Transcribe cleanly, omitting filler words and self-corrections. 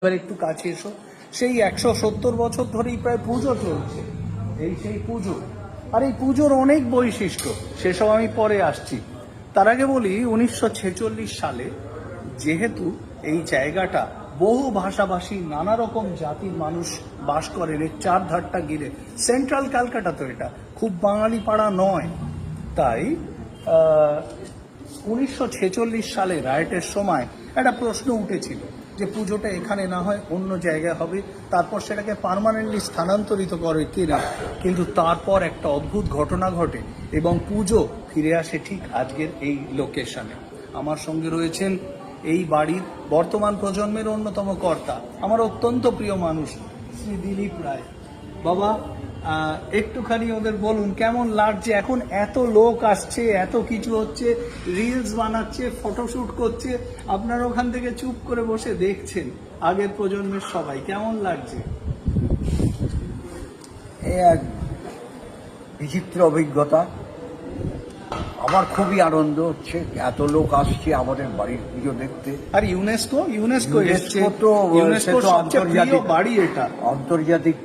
এবার একটু কাছে এসো। সেই 170 বছর ধরেই প্রায় পুজো চলছে। এই সেই পুজো, আর এই পুজোর অনেক বৈশিষ্ট্য, সেসব আমি পরে আসছি। তার আগে বলি 1946 সালে যেহেতু এই জায়গাটা বহু ভাষাভাষী নানা রকম জাতির মানুষ বাস করেন এর চারধারটা ঘিরে, সেন্ট্রাল ক্যালকাটা তো এটা খুব বাঙালি পাড়া নয়। তাই 1946 সালে রাইটের সময় একটা প্রশ্ন উঠেছিল যে পুজোটা এখানে না হয় অন্য জায়গায় হবে, তারপর সেটাকে পার্মানেন্টলি স্থানান্তরিত করে কিনা। কিন্তু তারপর একটা অদ্ভুত ঘটনা ঘটে এবং পুজো ফিরে আসে ঠিক আজকের এই লোকেশনে। আমার সঙ্গে রয়েছেন এই বাড়ির বর্তমান প্রজন্মের অন্যতম কর্তা, আমার অত্যন্ত প্রিয় মানুষ শ্রী দিলীপ রায়। বাবা, একটুখানি ওদের বলুন কেমন লাগছে এখন, এত লোক আসছে, এত কিছু হচ্ছে, রিলস বানাচ্ছে, ফটোশুট করছে, আপনারা ওখান থেকে চুপ করে বসে দেখছেন। আগের প্রজন্মের সবাই কেমন লাগছে? এই এক বিচিত্র অভিজ্ঞতা। আমার খুবই আনন্দ হচ্ছে, এত লোক আসছে আমাদের বাড়ির পুজো দেখতে। আর ইউনেস্কো এসছে, তো ইউনেস্কোর সে তো সবচেয়ে প্রিয় বাড়ি এটা। আন্তর্জাতিক